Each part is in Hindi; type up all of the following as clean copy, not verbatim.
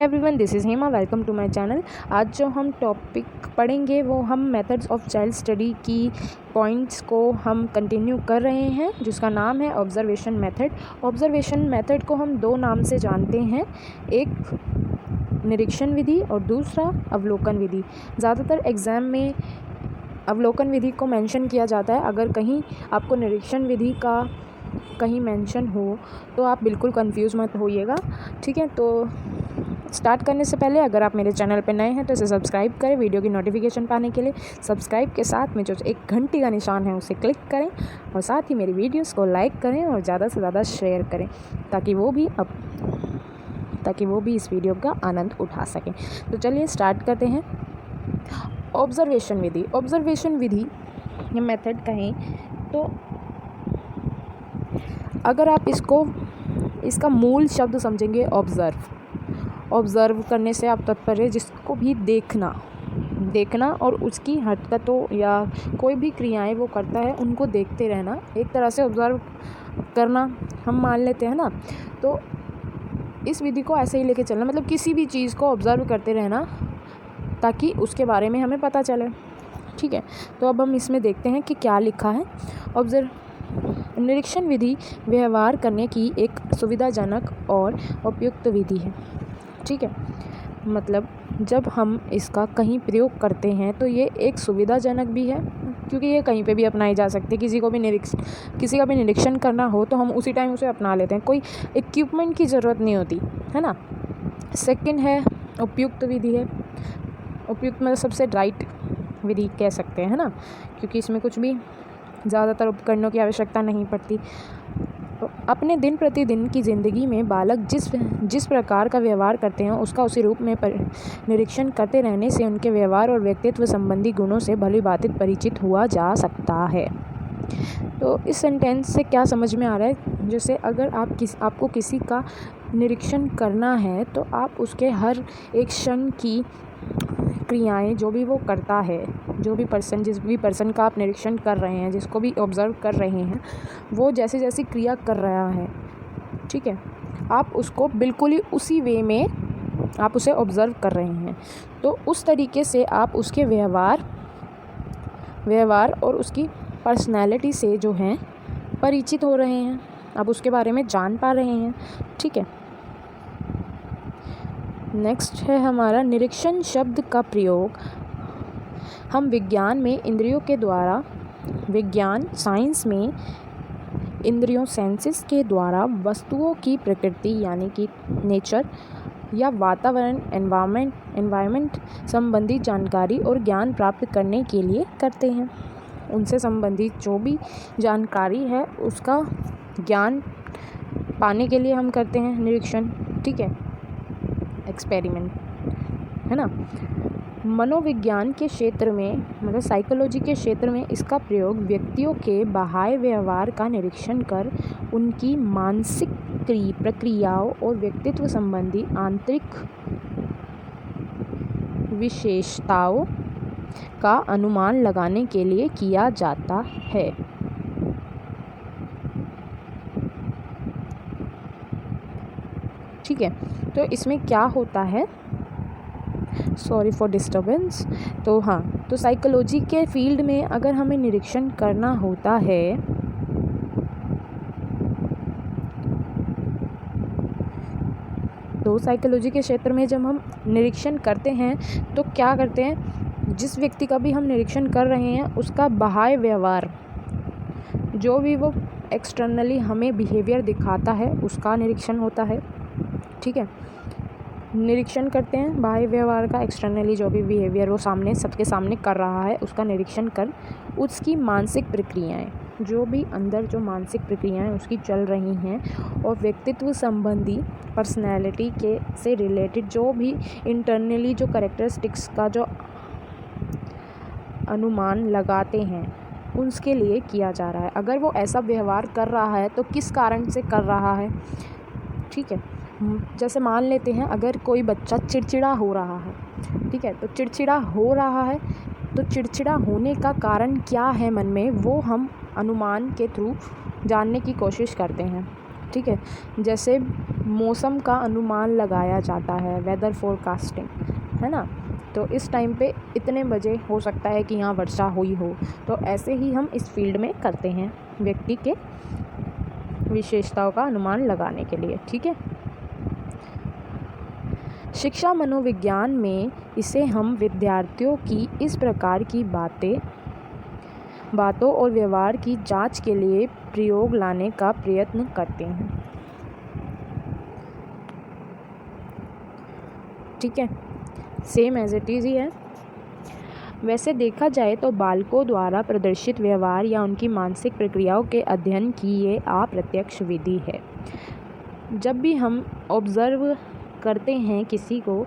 Everyone, this is Hema. Welcome to my channel. आज जो हम टॉपिक पढ़ेंगे वो हम मेथड्स ऑफ चाइल्ड स्टडी की पॉइंट्स को हम कंटिन्यू कर रहे हैं, जिसका नाम है ऑब्जर्वेशन मेथड। ऑब्जर्वेशन मेथड को हम दो नाम से जानते हैं, एक निरीक्षण विधि और दूसरा अवलोकन विधि। ज़्यादातर एग्ज़ाम में अवलोकन विधि को मेंशन किया जाता है। अगर कहीं आपको निरीक्षण विधि का कहीं मेंशन हो तो आप बिल्कुल कंफ्यूज मत होइएगा, ठीक है। तो स्टार्ट करने से पहले अगर आप मेरे चैनल पर नए हैं तो इसे सब्सक्राइब करें। वीडियो की नोटिफिकेशन पाने के लिए सब्सक्राइब के साथ में जो एक घंटी का निशान है उसे क्लिक करें और साथ ही मेरी वीडियोस को लाइक करें और ज़्यादा से ज़्यादा शेयर करें ताकि वो भी इस वीडियो का आनंद उठा सकें। तो चलिए स्टार्ट करते हैं। ऑब्जर्वेशन विधि। ऑब्जर्वेशन विधि या मेथड कहें तो अगर आप इसका मूल शब्द समझेंगे ऑब्ज़र्व करने से आप तात्पर्य जिसको भी देखना और उसकी हरकतों या कोई भी क्रियाएं वो करता है उनको देखते रहना, एक तरह से ऑब्ज़र्व करना हम मान लेते हैं ना। तो इस विधि को ऐसे ही लेके चलना, मतलब किसी भी चीज़ को ऑब्ज़र्व करते रहना ताकि उसके बारे में हमें पता चले, ठीक है। तो अब हम इसमें देखते हैं कि क्या लिखा है। निरीक्षण विधि व्यवहार करने की एक सुविधाजनक और उपयुक्त विधि है, ठीक है। मतलब जब हम इसका कहीं प्रयोग करते हैं तो ये एक सुविधाजनक भी है, क्योंकि ये कहीं पे भी अपनाई जा सकती है। किसी का भी निरीक्षण करना हो तो हम उसी टाइम उसे अपना लेते हैं, कोई इक्विपमेंट की ज़रूरत नहीं होती है ना। सेकंड है उपयुक्त विधि है। उपयुक्त मतलब सबसे राइट विधि कह सकते हैं, है ना, क्योंकि इसमें कुछ भी ज़्यादातर उपकरणों की आवश्यकता नहीं पड़ती। अपने दिन प्रतिदिन की ज़िंदगी में बालक जिस प्रकार का व्यवहार करते हैं उसका उसी रूप में निरीक्षण करते रहने से उनके व्यवहार और व्यक्तित्व संबंधी गुणों से भली भांति परिचित हुआ जा सकता है। तो इस सेंटेंस से क्या समझ में आ रहा है, जैसे अगर आपको किसी का निरीक्षण करना है तो आप उसके हर एक क्षण की क्रियाएं जो भी वो करता है, जिस भी पर्सन का आप निरीक्षण कर रहे हैं, जिसको भी ऑब्ज़र्व कर रहे हैं, वो जैसी क्रिया कर रहा है, ठीक है, आप उसको बिल्कुल ही उसी वे में आप उसे ऑब्ज़र्व कर रहे हैं। तो उस तरीके से आप उसके व्यवहार और उसकी पर्सनैलिटी से जो हैं परिचित हो रहे हैं, आप उसके बारे में जान पा रहे हैं, ठीक है। नेक्स्ट है हमारा निरीक्षण शब्द का प्रयोग हम साइंस में इंद्रियों सेंसेस के द्वारा वस्तुओं की प्रकृति यानी कि नेचर या वातावरण एनवायरनमेंट संबंधी जानकारी और ज्ञान प्राप्त करने के लिए करते हैं। उनसे संबंधित जो भी जानकारी है उसका ज्ञान पाने के लिए हम करते हैं निरीक्षण, ठीक है, एक्सपेरिमेंट, है ना। मनोविज्ञान के क्षेत्र में मतलब साइकोलॉजी के क्षेत्र में इसका प्रयोग व्यक्तियों के बाह्य व्यवहार का निरीक्षण कर उनकी मानसिक प्रक्रियाओं और व्यक्तित्व संबंधी आंतरिक विशेषताओं का अनुमान लगाने के लिए किया जाता है। ठीक है, तो इसमें क्या होता है, सॉरी फॉर डिस्टर्बेंस। तो साइकोलॉजी के फील्ड में अगर हमें निरीक्षण करना होता है तो साइकोलॉजी के क्षेत्र में जब हम निरीक्षण करते हैं तो क्या करते हैं, जिस व्यक्ति का भी हम निरीक्षण कर रहे हैं उसका बाह्य व्यवहार जो भी वो एक्सटर्नली हमें बिहेवियर दिखाता है उसका निरीक्षण होता है, ठीक है। निरीक्षण करते हैं बाह्य व्यवहार का, एक्सटर्नली जो भी बिहेवियर वो सबके सामने कर रहा है उसका निरीक्षण कर उसकी मानसिक प्रक्रियाएं, जो भी अंदर जो मानसिक प्रक्रियाएं उसकी चल रही हैं और व्यक्तित्व संबंधी पर्सनैलिटी के से रिलेटेड जो भी इंटरनली जो कैरेक्टरिस्टिक्स का जो अनुमान लगाते हैं उसके लिए किया जा रहा है। अगर वो ऐसा व्यवहार कर रहा है तो किस कारण से कर रहा है, ठीक है। जैसे मान लेते हैं अगर कोई बच्चा चिड़चिड़ा हो रहा है, ठीक है, तो चिड़चिड़ा होने का कारण क्या है मन में, वो हम अनुमान के थ्रू जानने की कोशिश करते हैं, ठीक है। जैसे मौसम का अनुमान लगाया जाता है, वेदर फोरकास्टिंग, है ना। तो इस टाइम पे इतने बजे हो सकता है कि यहाँ वर्षा हुई हो, तो ऐसे ही हम इस फील्ड में करते हैं व्यक्ति के विशेषताओं का अनुमान लगाने के लिए, ठीक है। शिक्षा मनोविज्ञान में इसे हम विद्यार्थियों की इस प्रकार की बातों और व्यवहार की जांच के लिए प्रयोग लाने का प्रयत्न करते हैं, ठीक है। सेम एज इट इज़ ही है। वैसे देखा जाए तो बालकों द्वारा प्रदर्शित व्यवहार या उनकी मानसिक प्रक्रियाओं के अध्ययन की ये अप्रत्यक्ष विधि है। जब भी हम ऑब्ज़र्व करते हैं किसी को,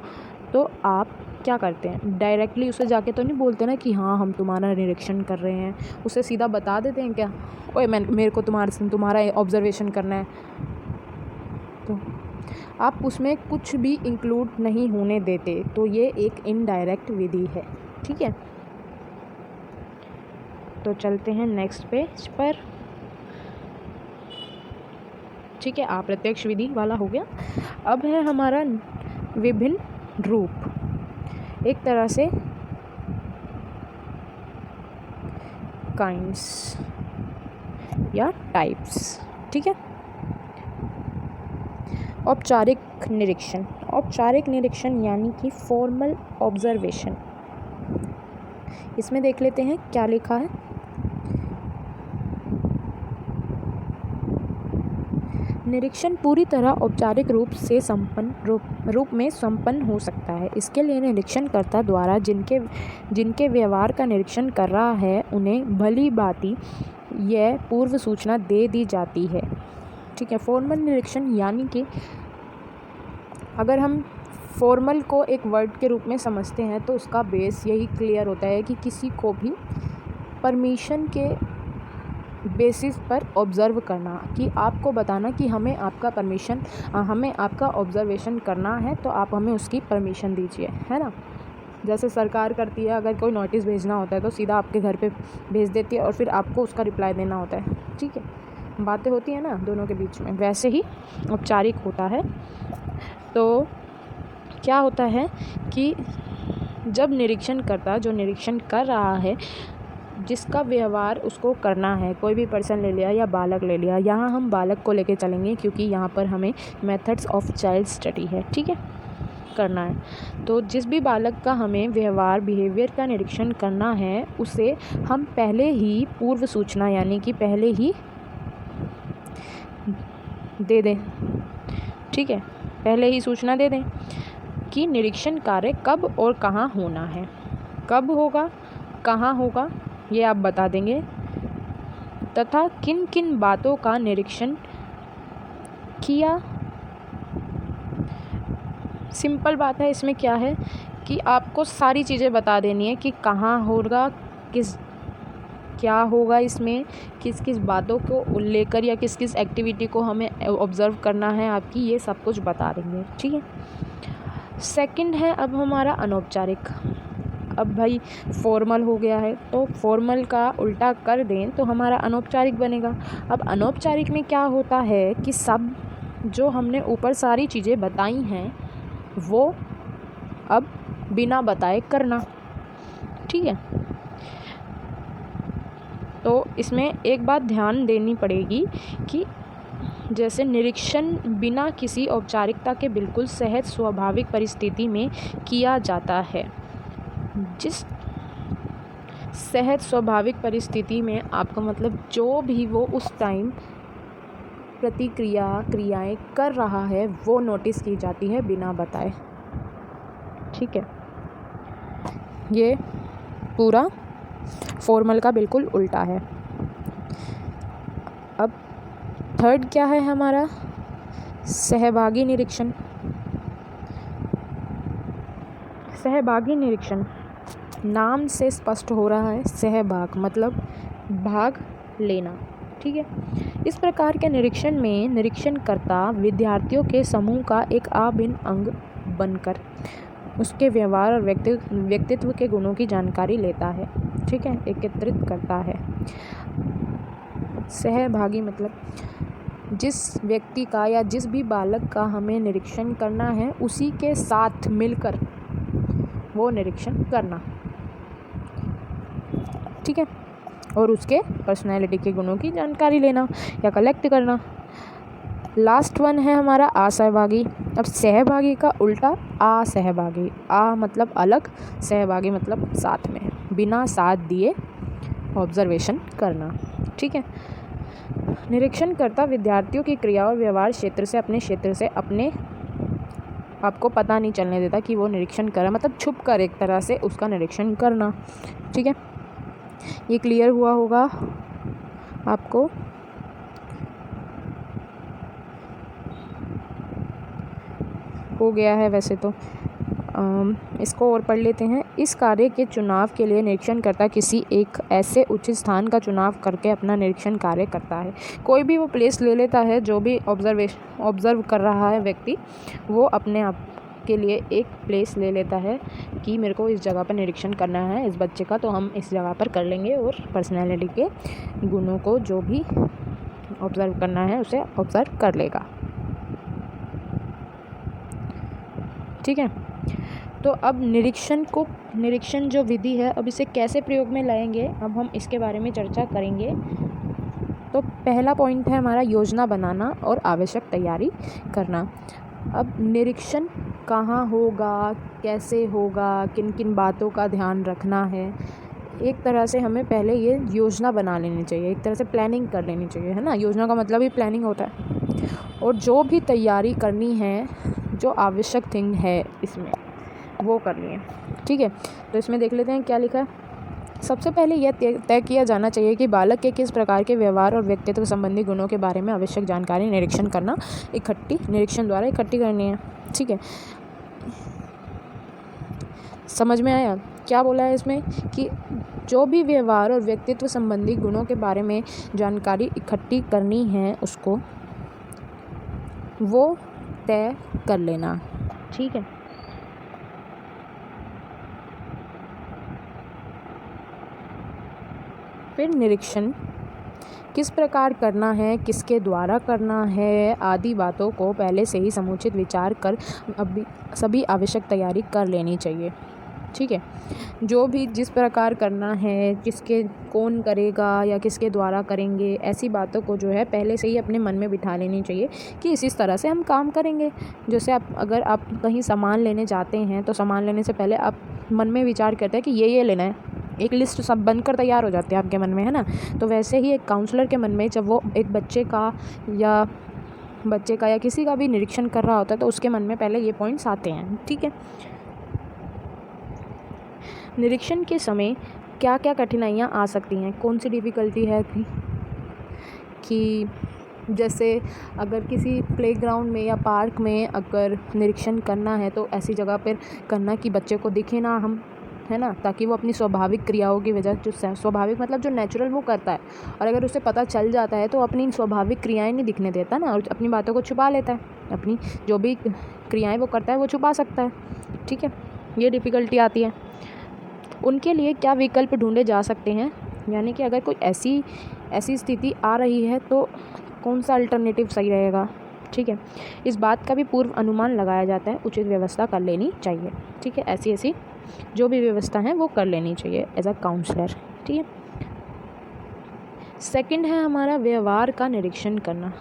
तो आप क्या करते हैं, डायरेक्टली उसे जाके तो नहीं बोलते ना कि हाँ हम तुम्हारा निरीक्षण कर रहे हैं। उसे सीधा बता देते हैं क्या, ओए मेरे को तुम्हारा ऑब्ज़र्वेशन करना है। तो आप उसमें कुछ भी इंक्लूड नहीं होने देते, तो ये एक इनडायरेक्ट विधि है, ठीक है। तो चलते हैं नेक्स्ट पेज पर, ठीक है। अप्रत्यक्ष विधि वाला हो गया। अब है हमारा विभिन्न रूप, एक तरह से काइंड्स या टाइप्स, ठीक है। औपचारिक निरीक्षण, औपचारिक निरीक्षण यानी कि फॉर्मल ऑब्जर्वेशन। इसमें देख लेते हैं क्या लिखा है। निरीक्षण पूरी तरह औपचारिक रूप में संपन्न हो सकता है। इसके लिए निरीक्षणकर्ता द्वारा जिनके व्यवहार का निरीक्षण कर रहा है उन्हें भली भांति यह पूर्व सूचना दे दी जाती है, ठीक है। फॉर्मल निरीक्षण यानी कि अगर हम फॉर्मल को एक वर्ड के रूप में समझते हैं तो उसका बेस यही क्लियर होता है कि किसी को भी परमिशन के बेसिस पर ऑब्ज़र्व करना, कि आपको बताना कि हमें आपका ऑब्ज़र्वेशन करना है, तो आप हमें उसकी परमिशन दीजिए, है ना। जैसे सरकार करती है, अगर कोई नोटिस भेजना होता है तो सीधा आपके घर पे भेज देती है और फिर आपको उसका रिप्लाई देना होता है, ठीक है। बातें होती हैं ना दोनों के बीच में, वैसे ही औपचारिक होता है। तो क्या होता है कि जब निरीक्षणकर्ता जो निरीक्षण कर रहा है, जिसका व्यवहार उसको करना है, कोई भी पर्सन ले लिया या बालक ले लिया, यहाँ हम बालक को लेके चलेंगे क्योंकि यहाँ पर हमें मेथड्स ऑफ चाइल्ड स्टडी है, ठीक है, करना है। तो जिस भी बालक का हमें बिहेवियर का निरीक्षण करना है, उसे हम पहले ही पूर्व सूचना यानी कि पहले ही दे दें, ठीक है, पहले ही सूचना दे दें कि निरीक्षण कार्य कब और कहाँ होना है। कब होगा, कहाँ होगा, ये आप बता देंगे, तथा किन किन बातों का निरीक्षण किया। सिंपल बात है, इसमें क्या है कि आपको सारी चीज़ें बता देनी है कि कहाँ होगा, क्या होगा, इसमें किस किस बातों को लेकर या किस किस एक्टिविटी को हमें ऑब्ज़र्व करना है आपकी, ये सब कुछ बता देंगे, ठीक है। सेकंड है अब हमारा अनौपचारिक। अब भाई फॉर्मल हो गया है, तो फॉर्मल का उल्टा कर दें तो हमारा अनौपचारिक बनेगा। अब अनौपचारिक में क्या होता है कि सब जो हमने ऊपर सारी चीज़ें बताई हैं वो अब बिना बताए करना, ठीक है। तो इसमें एक बात ध्यान देनी पड़ेगी कि जैसे निरीक्षण बिना किसी औपचारिकता के बिल्कुल सहज स्वाभाविक परिस्थिति में किया जाता है। जिस सहज स्वाभाविक परिस्थिति में आपका मतलब जो भी वो उस टाइम क्रियाएं कर रहा है वो नोटिस की जाती है बिना बताए, ठीक है। ये पूरा फॉर्मल का बिल्कुल उल्टा है। अब थर्ड क्या है हमारा, सहभागी निरीक्षण। सहभागी निरीक्षण नाम से स्पष्ट हो रहा है, सहभाग मतलब भाग लेना, ठीक है। इस प्रकार के निरीक्षण में निरीक्षणकर्ता विद्यार्थियों के समूह का एक अभिन्न अंग बनकर उसके व्यवहार और व्यक्तित्व के गुणों की जानकारी लेता है, ठीक है, एकत्रित करता है। सहभागी मतलब जिस व्यक्ति का या जिस भी बालक का हमें निरीक्षण करना है उसी के साथ मिलकर वो निरीक्षण करना, ठीक है, और उसके पर्सनैलिटी के गुणों की जानकारी लेना या कलेक्ट करना। लास्ट वन है हमारा असहभागी। अब सहभागी का उल्टा असहभागी। आ मतलब अलग, सहभागी मतलब साथ में, बिना साथ दिए ऑब्जर्वेशन करना, ठीक है। निरीक्षणकर्ता विद्यार्थियों की क्रिया और व्यवहार क्षेत्र से अपने आपको पता नहीं चलने देता कि वो निरीक्षण कर रहा, मतलब छुप कर एक तरह से उसका निरीक्षण करना, ठीक है। ये क्लियर हुआ होगा आपको। हो गया है वैसे तो। इसको और पढ़ लेते हैं। इस कार्य के चुनाव के लिए निरीक्षणकर्ता किसी एक ऐसे उचित स्थान का चुनाव करके अपना निरीक्षण कार्य करता है। कोई भी वो प्लेस ले लेता है, जो भी ऑब्जर्व कर रहा है व्यक्ति, वो अपने आप के लिए एक प्लेस ले लेता है कि मेरे को इस जगह पर निरीक्षण करना है इस बच्चे का, तो हम इस जगह पर कर लेंगे, और पर्सनैलिटी के गुणों को जो भी ऑब्जर्व करना है उसे ऑब्जर्व कर लेगा, ठीक है। तो अब निरीक्षण जो विधि है, अब इसे कैसे प्रयोग में लाएंगे, अब हम इसके बारे में चर्चा करेंगे। तो पहला पॉइंट है हमारा योजना बनाना और आवश्यक तैयारी करना। अब निरीक्षण कहाँ होगा, कैसे होगा, किन किन बातों का ध्यान रखना है, एक तरह से हमें पहले ये योजना बना लेनी चाहिए, एक तरह से प्लानिंग कर लेनी चाहिए, है ना। योजना का मतलब ही प्लानिंग होता है। और जो भी तैयारी करनी है, जो आवश्यक थिंग है इसमें, वो करनी है, ठीक है। तो इसमें देख लेते हैं क्या लिखा है। सबसे पहले यह तय किया जाना चाहिए कि बालक के किस प्रकार के व्यवहार और व्यक्तित्व संबंधी गुणों के बारे में आवश्यक जानकारी निरीक्षण द्वारा इकट्ठी करनी है, ठीक है। समझ में आया क्या बोला है इसमें, कि जो भी व्यवहार और व्यक्तित्व संबंधी गुणों के बारे में जानकारी इकट्ठी करनी है उसको वो तय कर लेना, ठीक है। फिर निरीक्षण किस प्रकार करना है, किसके द्वारा करना है, आदि बातों को पहले से ही समुचित विचार कर सभी आवश्यक तैयारी कर लेनी चाहिए, ठीक है। जो भी जिस प्रकार करना है, कौन करेगा या किसके द्वारा करेंगे, ऐसी बातों को जो है पहले से ही अपने मन में बिठा लेनी चाहिए कि इस तरह से हम काम करेंगे। जैसे अगर आप कहीं सामान लेने जाते हैं तो सामान लेने से पहले आप मन में विचार करते हैं कि ये लेना है, एक लिस्ट सब बनकर तैयार हो जाती है आपके मन में, है ना। तो वैसे ही एक काउंसलर के मन में जब वो एक बच्चे का या किसी का भी निरीक्षण कर रहा होता है तो उसके मन में पहले ये पॉइंट्स आते हैं, ठीक है। निरीक्षण के समय क्या क्या कठिनाइयाँ आ सकती हैं, कौन सी डिफ़िकल्टी है कि जैसे अगर किसी प्लेग्राउंड में या पार्क में अगर निरीक्षण करना है तो ऐसी जगह पर करना कि बच्चे को दिखे ना हम, है ना, ताकि वो अपनी स्वाभाविक क्रियाओं की वजह, जो स्वाभाविक मतलब जो नेचुरल वो करता है, और अगर उसे पता चल जाता है तो अपनी स्वाभाविक क्रियाएं नहीं दिखने देता ना, और अपनी बातों को छुपा लेता है, अपनी जो भी क्रियाएं वो करता है वो छुपा सकता है, ठीक है। ये डिफ़िकल्टी आती है। उनके लिए क्या विकल्प ढूंढे जा सकते हैं, यानी कि अगर कोई ऐसी स्थिति आ रही है तो कौन सा अल्टरनेटिव सही रहेगा, ठीक है। इस बात का भी पूर्व अनुमान लगाया जाता है, उचित व्यवस्था कर लेनी चाहिए, ठीक है। ऐसी जो भी व्यवस्था है वो कर लेनी चाहिए एज अ काउंसलर, ठीक है। सेकंड है हमारा व्यवहार का निरीक्षण करना।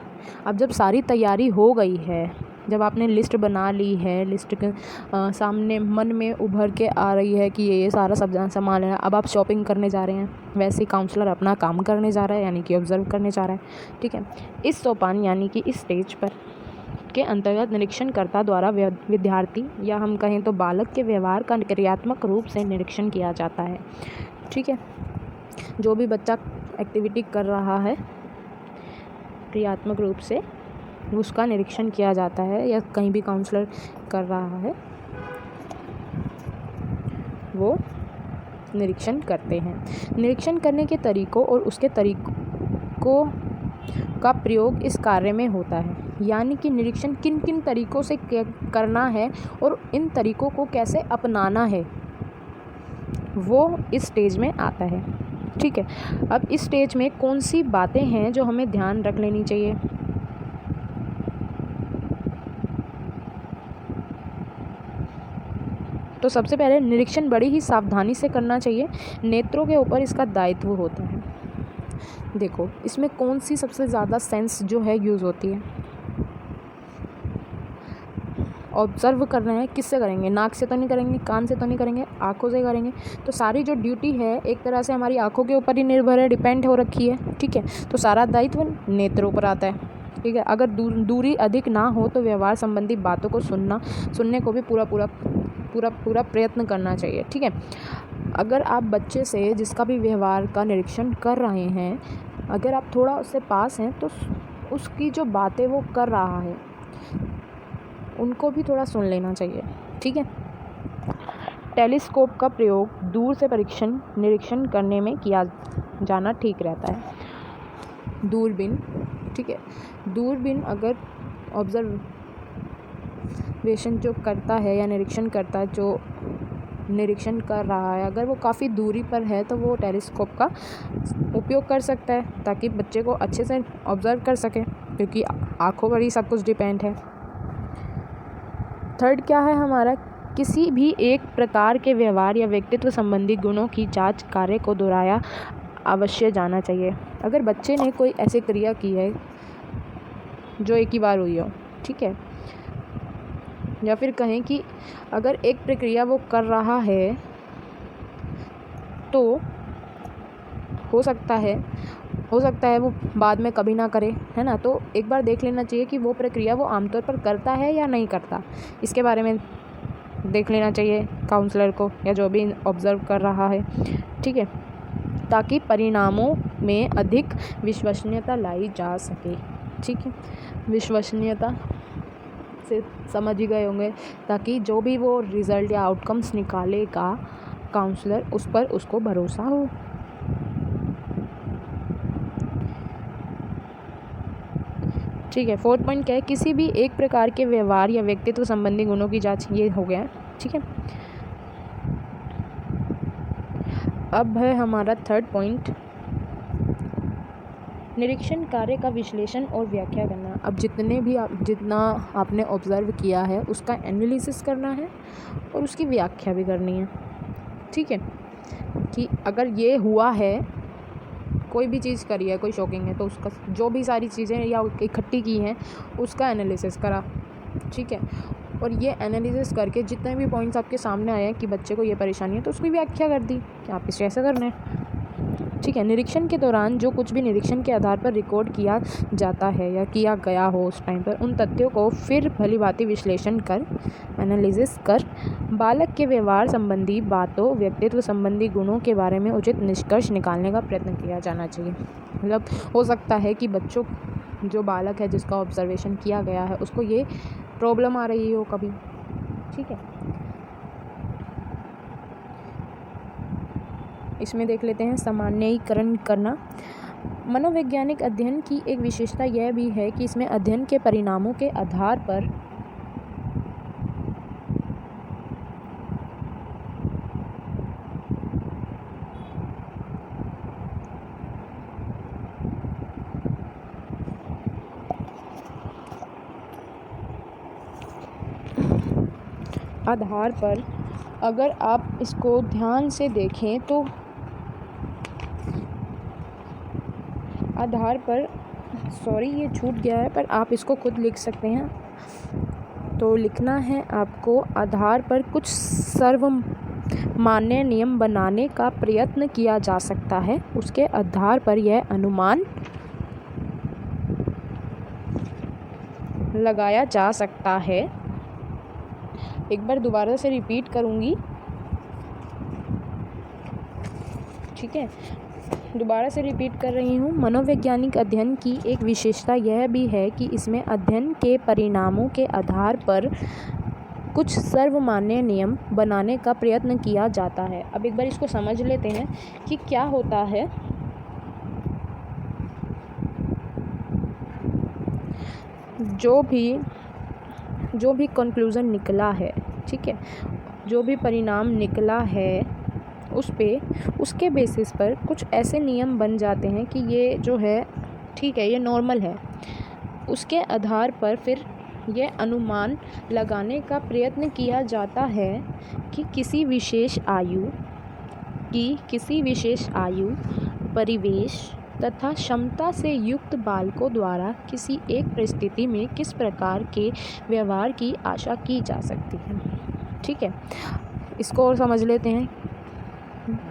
अब जब सारी तैयारी हो गई है, जब आपने लिस्ट बना ली है, लिस्ट के सामने मन में उभर के आ रही है कि ये सारा सब सामान है, अब आप शॉपिंग करने जा रहे हैं, वैसे ही काउंसलर अपना काम करने जा रहा है, यानी कि ऑब्जर्व करने जा रहा है, ठीक है। इस सोपान यानी कि इस स्टेज पर के अंतर्गत निरीक्षणकर्ता द्वारा विद्यार्थी या हम कहें तो बालक के व्यवहार का क्रियात्मक रूप से निरीक्षण किया जाता है, ठीक है। जो भी बच्चा एक्टिविटी कर रहा है क्रियात्मक रूप से उसका निरीक्षण किया जाता है, या कहीं भी काउंसलर कर रहा है वो निरीक्षण करते हैं। निरीक्षण करने के तरीकों और उसके तरीकों का प्रयोग इस कार्य में होता है, यानी कि निरीक्षण किन किन तरीकों से करना है और इन तरीकों को कैसे अपनाना है वो इस स्टेज में आता है, ठीक है। अब इस स्टेज में कौन सी बातें हैं जो हमें ध्यान रख लेनी चाहिए, तो सबसे पहले निरीक्षण बड़ी ही सावधानी से करना चाहिए। नेत्रों के ऊपर इसका दायित्व होता है। देखो इसमें कौन सी सबसे ज़्यादा सेंस जो है यूज़ होती है। ऑब्ज़र्व करना है, किससे करेंगे? नाक से तो नहीं करेंगे, कान से तो नहीं करेंगे, आँखों से करेंगे। तो सारी जो ड्यूटी है एक तरह से हमारी आँखों के ऊपर ही निर्भर है, डिपेंड हो रखी है, ठीक है। तो सारा दायित्व नेत्रों पर आता है, ठीक है। अगर दूरी अधिक ना हो तो व्यवहार संबंधी बातों को सुनने को भी पूरा प्रयत्न करना चाहिए, ठीक है। अगर आप बच्चे से जिसका भी व्यवहार का निरीक्षण कर रहे हैं, अगर आप थोड़ा उससे पास हैं तो उसकी जो बातें वो कर रहा है उनको भी थोड़ा सुन लेना चाहिए, ठीक है। टेलीस्कोप का प्रयोग दूर से निरीक्षण करने में किया जाना ठीक रहता है। दूरबीन, ठीक है। दूरबीन अगर ऑब्जर्वेशन जो करता है या निरीक्षण करता है, जो निरीक्षण कर रहा है, अगर वो काफ़ी दूरी पर है तो वो टेलीस्कोप का उपयोग कर सकता है ताकि बच्चे को अच्छे से ऑब्ज़र्व कर सके, क्योंकि आँखों पर ही सब कुछ डिपेंड है। थर्ड क्या है हमारा, किसी भी एक प्रकार के व्यवहार या व्यक्तित्व संबंधी गुणों की जांच कार्य को दोहराया अवश्य जाना चाहिए। अगर बच्चे ने कोई ऐसी क्रिया की है जो एक ही बार हुई हो, ठीक है, या फिर कहें कि अगर एक प्रक्रिया वो कर रहा है तो हो सकता है वो बाद में कभी ना करे, है ना। तो एक बार देख लेना चाहिए कि वो प्रक्रिया वो आमतौर पर करता है या नहीं करता, इसके बारे में देख लेना चाहिए काउंसलर को या जो भी ऑब्ज़र्व कर रहा है, ठीक है, ताकि परिणामों में अधिक विश्वसनीयता लाई जा सके, ठीक है। विश्वसनीयता से समझ ही गए होंगे, ताकि जो भी वो रिज़ल्ट या आउटकम्स निकालेगा काउंसलर उस पर उसको भरोसा हो। ठीक है। फोर्थ पॉइंट क्या है, किसी भी एक प्रकार के व्यवहार या व्यक्तित्व संबंधी गुणों की जांच, ये हो गया, ठीक है। अब है हमारा थर्ड पॉइंट, निरीक्षण कार्य का विश्लेषण और व्याख्या करना। अब जितना आपने ऑब्ज़र्व किया है उसका एनालिसिस करना है और उसकी व्याख्या भी करनी है, ठीक है। कि अगर ये हुआ है, कोई भी चीज़ करी है, कोई शॉकिंग है, तो उसका जो भी सारी चीज़ें या इकट्ठी की हैं उसका एनालिसिस करा, ठीक है। और ये एनालिसिस करके जितने भी पॉइंट्स आपके सामने आए हैं कि बच्चे को ये परेशानी है तो उसकी व्याख्या कर दी कि आप इसे ऐसा करना है, ठीक है। निरीक्षण के दौरान जो कुछ भी निरीक्षण के आधार पर रिकॉर्ड किया जाता है या किया गया हो उस टाइम पर, उन तथ्यों को फिर भलीभांति विश्लेषण कर, एनालिसिस कर, बालक के व्यवहार संबंधी बातों, व्यक्तित्व संबंधी गुणों के बारे में उचित निष्कर्ष निकालने का प्रयत्न किया जाना चाहिए। मतलब हो सकता है कि बच्चों जो बालक है जिसका ऑब्जर्वेशन किया गया है उसको ये प्रॉब्लम आ रही हो कभी, ठीक है। इसमें देख लेते हैं सामान्यीकरण करना। मनोवैज्ञानिक अध्ययन की एक विशेषता यह भी है कि इसमें अध्ययन के परिणामों के आधार पर अगर आप इसको ध्यान से देखें तो ये छूट गया है पर आप इसको खुद लिख सकते हैं। तो लिखना है आपको, आधार पर कुछ सर्वमान्य नियम बनाने का प्रयत्न किया जा सकता है, उसके आधार पर यह अनुमान लगाया जा सकता है। एक बार दोबारा से रिपीट करूँगी, ठीक है। दोबारा से रिपीट कर रही हूँ। मनोवैज्ञानिक अध्ययन की एक विशेषता यह भी है कि इसमें अध्ययन के परिणामों के आधार पर कुछ सर्वमान्य नियम बनाने का प्रयत्न किया जाता है। अब एक बार इसको समझ लेते हैं कि क्या होता है। जो भी कंक्लूज़न निकला है, ठीक है, जो भी परिणाम निकला है उसके बेसिस पर कुछ ऐसे नियम बन जाते हैं कि ये जो है ठीक है, ये नॉर्मल है। उसके आधार पर फिर यह अनुमान लगाने का प्रयत्न किया जाता है कि किसी विशेष आयु, परिवेश तथा क्षमता से युक्त बालकों द्वारा किसी एक परिस्थिति में किस प्रकार के व्यवहार की आशा की जा सकती है। ठीक है, इसको और समझ लेते हैं।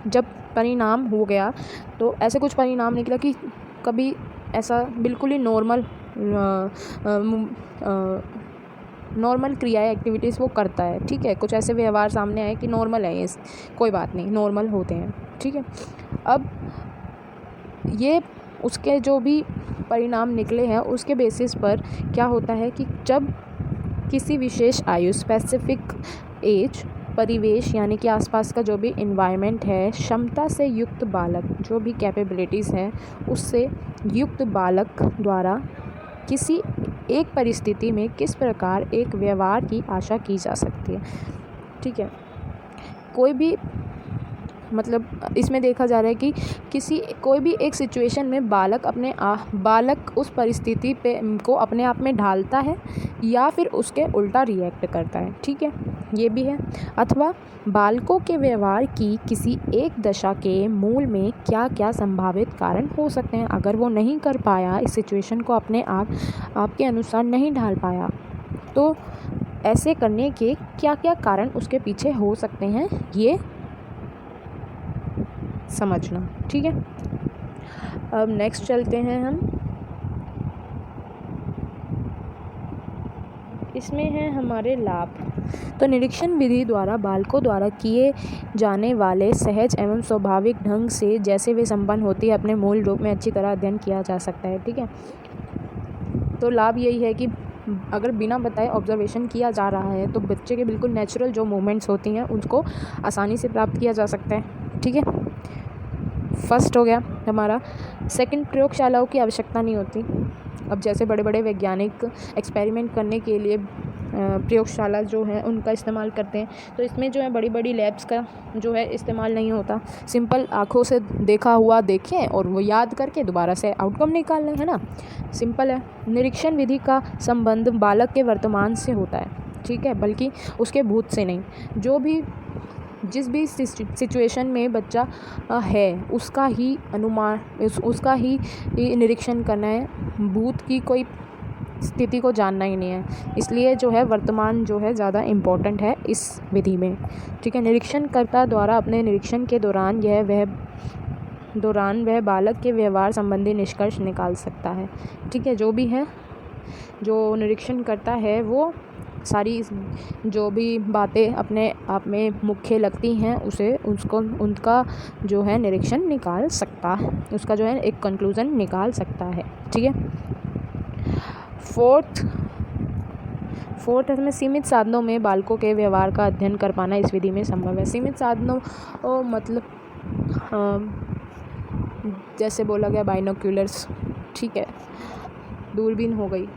जब परिणाम हो गया तो ऐसे कुछ परिणाम निकला कि कभी ऐसा बिल्कुल ही नॉर्मल क्रियाएं, एक्टिविटीज़ वो करता है। ठीक है, कुछ ऐसे व्यवहार सामने आए कि नॉर्मल है, ये कोई बात नहीं, नॉर्मल होते हैं। ठीक है, अब ये उसके जो भी परिणाम निकले हैं उसके बेसिस पर क्या होता है कि जब किसी विशेष आयु, स्पेसिफिक एज, परिवेश यानी कि आसपास का जो भी इन्वायरमेंट है, क्षमता से युक्त बालक, जो भी कैपेबिलिटीज़ है उससे युक्त बालक द्वारा किसी एक परिस्थिति में किस प्रकार एक व्यवहार की आशा की जा सकती है। ठीक है, कोई भी मतलब इसमें देखा जा रहा है कि कोई भी एक सिचुएशन में बालक उस परिस्थिति पे को अपने आप में ढालता है या फिर उसके उल्टा रिएक्ट करता है। ठीक है, ये भी है। अथवा बालकों के व्यवहार की किसी एक दशा के मूल में क्या क्या संभावित कारण हो सकते हैं। अगर वो नहीं कर पाया, इस सिचुएशन को अपने आपके अनुसार नहीं ढाल पाया, तो ऐसे करने के क्या क्या कारण उसके पीछे हो सकते हैं, ये समझना। ठीक है, अब नेक्स्ट चलते हैं हम। इसमें है हमारे लाभ। तो निरीक्षण विधि द्वारा बालकों द्वारा किए जाने वाले सहज एवं स्वाभाविक ढंग से जैसे वे संपन्न होती है अपने मूल रूप में अच्छी तरह अध्ययन किया जा सकता है। ठीक है, तो लाभ यही है कि अगर बिना बताए ऑब्जर्वेशन किया जा रहा है तो बच्चे के बिल्कुल नेचुरल जो मूवमेंट्स होती हैं उनको आसानी से प्राप्त किया जा सकता है। ठीक है, फर्स्ट हो गया हमारा। सेकंड, प्रयोगशालाओं की आवश्यकता नहीं होती। अब जैसे बड़े बड़े वैज्ञानिक एक्सपेरिमेंट करने के लिए प्रयोगशाला जो है उनका इस्तेमाल करते हैं, तो इसमें जो है बड़ी बड़ी लैब्स का जो है इस्तेमाल नहीं होता। सिंपल आँखों से देखा हुआ देखें और वो याद करके दोबारा से आउटकम निकाल लें, है ना, सिंपल है। निरीक्षण विधि का संबंध बालक के वर्तमान से होता है। ठीक है, बल्कि उसके भूत से नहीं। जिस भी सिचुएशन में बच्चा है उसका ही अनुमान, उसका ही निरीक्षण करना है, भूत की कोई स्थिति को जानना ही नहीं है। इसलिए जो है वर्तमान जो है ज़्यादा इम्पोर्टेंट है इस विधि में। ठीक है, निरीक्षणकर्ता द्वारा अपने निरीक्षण के दौरान वह बालक के व्यवहार संबंधी निष्कर्ष निकाल सकता है। ठीक है, जो भी है, जो निरीक्षण करता है वो सारी जो भी बातें अपने आप में मुख्य लगती हैं उनका जो है निरीक्षण निकाल सकता है, उसका जो है एक कंक्लूज़न निकाल सकता है। ठीक है, फोर्थ इसमें सीमित साधनों में बालकों के व्यवहार का अध्ययन कर पाना इस विधि में संभव है। सीमित साधनों मतलब जैसे बोला गया बाइनोक्यूलर्स। ठीक है, दूरबीन हो गई,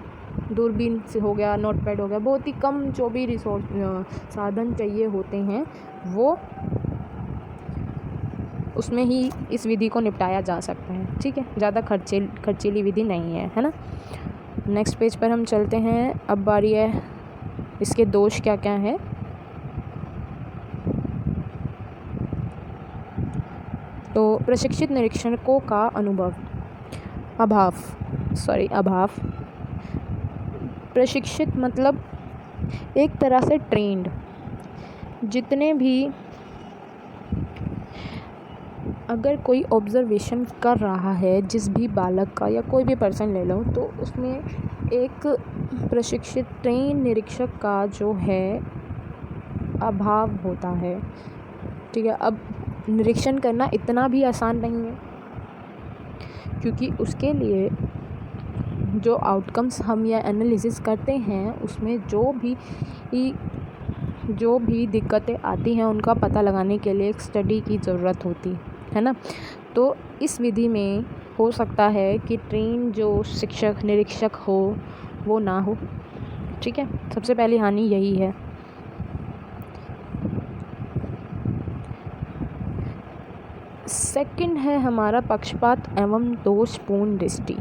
दूरबीन से हो गया, नोटपैड हो गया, बहुत ही कम जो भी साधन चाहिए होते हैं वो उसमें ही इस विधि को निपटाया जा सकता है। ठीक है, ज़्यादा खर्चीली विधि नहीं है ना। नेक्स्ट पेज पर हम चलते हैं। अब बारी है इसके दोष क्या क्या हैं। तो प्रशिक्षित निरीक्षकों का अभाव। प्रशिक्षित मतलब एक तरह से ट्रेंड। जितने भी अगर कोई ऑब्जर्वेशन कर रहा है जिस भी बालक का या कोई भी पर्सन ले लो, तो उसमें एक प्रशिक्षित ट्रेन निरीक्षक का जो है अभाव होता है। ठीक है, अब निरीक्षण करना इतना भी आसान नहीं है, क्योंकि उसके लिए जो आउटकम्स हम या एनालिसिस करते हैं उसमें जो भी दिक्कतें आती हैं उनका पता लगाने के लिए एक स्टडी की ज़रूरत होती है ना। तो इस विधि में हो सकता है कि ट्रेन जो निरीक्षक हो वो ना हो। ठीक है, सबसे पहली हानि यही है। सेकंड है हमारा पक्षपात एवं दोषपूर्ण दृष्टि।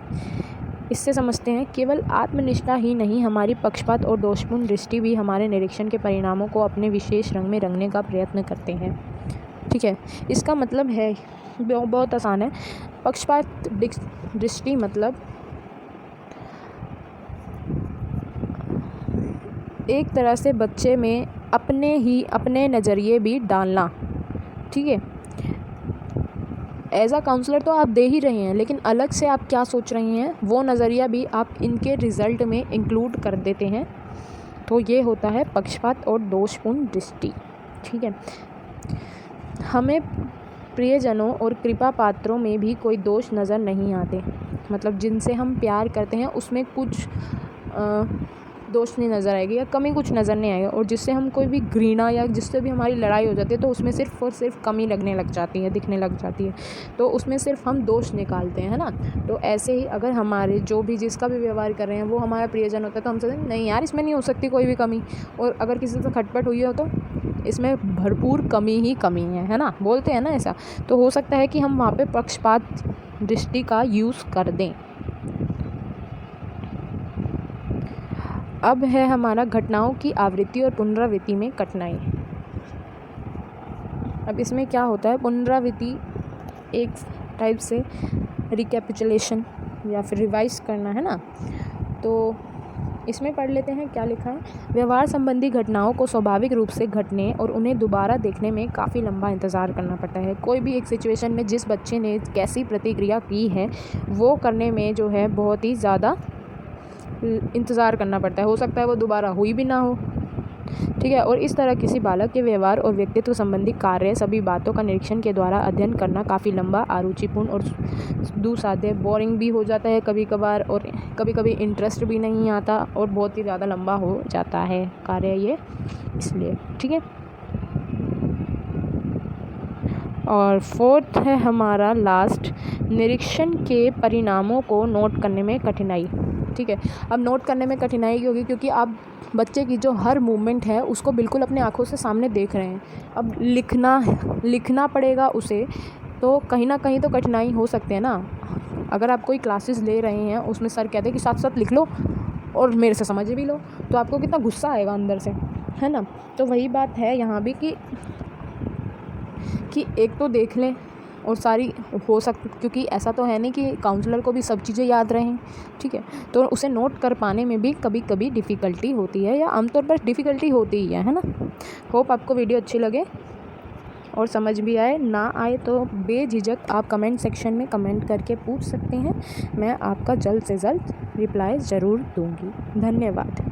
इससे समझते हैं केवल आत्मनिष्ठा ही नहीं, हमारी पक्षपात और दोषपूर्ण दृष्टि भी हमारे निरीक्षण के परिणामों को अपने विशेष रंग में रंगने का प्रयत्न करते हैं। ठीक है, इसका मतलब है बहुत आसान है। पक्षपात दृष्टि मतलब एक तरह से बच्चे में अपने नज़रिए भी डालना। ठीक है, एज अ काउंसलर तो आप दे ही रहे हैं, लेकिन अलग से आप क्या सोच रही हैं वो नज़रिया भी आप इनके रिज़ल्ट में इंक्लूड कर देते हैं। तो ये होता है पक्षपात और दोषपूर्ण दृष्टि। ठीक है, हमें प्रियजनों और कृपा पात्रों में भी कोई दोष नज़र नहीं आते। मतलब जिनसे हम प्यार करते हैं उसमें कुछ दोष नहीं नज़र आएगी या कमी कुछ नज़र नहीं आएगा, और जिससे हम कोई भी घृणा या जिससे भी हमारी लड़ाई हो जाती है तो उसमें सिर्फ़ और सिर्फ कमी लगने लग जाती है, दिखने लग जाती है, तो उसमें सिर्फ हम दोष निकालते हैं, है ना। तो ऐसे ही अगर हमारे जो भी जिसका भी व्यवहार कर रहे हैं वो हमारा प्रियजन होता है तो हम सोचते हैं नहीं यार इसमें नहीं हो सकती कोई भी कमी, और अगर किसी से खटपट हुई हो तो इसमें भरपूर कमी ही कमी है ना, बोलते हैं ना ऐसा। तो हो सकता है कि हम वहाँ पे पक्षपात दृष्टि का यूज़ कर दें। अब है हमारा घटनाओं की आवृत्ति और पुनरावृत्ति में कठिनाई। अब इसमें क्या होता है, पुनरावृत्ति एक टाइप से रिकैपिचुलेशन या फिर रिवाइज करना, है ना। तो इसमें पढ़ लेते हैं क्या लिखा है। व्यवहार संबंधी घटनाओं को स्वाभाविक रूप से घटने और उन्हें दोबारा देखने में काफ़ी लंबा इंतज़ार करना पड़ता है। कोई भी एक सिचुएशन में जिस बच्चे ने कैसी प्रतिक्रिया की है वो करने में जो है बहुत ही ज़्यादा इंतज़ार करना पड़ता है। हो सकता है वो दोबारा हुई भी ना हो। ठीक है, और इस तरह किसी बालक के व्यवहार और व्यक्तित्व संबंधी कार्य सभी बातों का निरीक्षण के द्वारा अध्ययन करना काफ़ी लंबा, अरुचिपूर्ण और दुस्साध्य, बोरिंग भी हो जाता है कभी कभार, और कभी कभी इंटरेस्ट भी नहीं आता और बहुत ही ज़्यादा लंबा हो जाता है कार्य ये, इसलिए। ठीक है, और फोर्थ है हमारा लास्ट, निरीक्षण के परिणामों को नोट करने में कठिनाई। ठीक है, अब नोट करने में कठिनाई क्यों होगी, क्योंकि आप बच्चे की जो हर मूवमेंट है उसको बिल्कुल अपने आँखों से सामने देख रहे हैं। अब लिखना पड़ेगा उसे, तो कहीं ना कहीं तो कठिनाई हो सकती है ना। अगर आप कोई क्लासेस ले रहे हैं उसमें सर कहते हैं कि साथ साथ लिख लो और मेरे से समझ भी लो, तो आपको कितना गुस्सा आएगा अंदर से, है ना। तो वही बात है यहाँ भी कि एक तो देख लें और सारी हो सकती, क्योंकि ऐसा तो है नहीं कि काउंसलर को भी सब चीज़ें याद रहें। ठीक है, तो उसे नोट कर पाने में भी कभी कभी डिफ़िकल्टी होती है, या आमतौर पर डिफ़िकल्टी होती ही है ना। होप आपको वीडियो अच्छी लगे और समझ भी आए। ना आए तो बेझिझक आप कमेंट सेक्शन में कमेंट करके पूछ सकते हैं, मैं आपका जल्द से जल्द रिप्लाई ज़रूर दूँगी। धन्यवाद।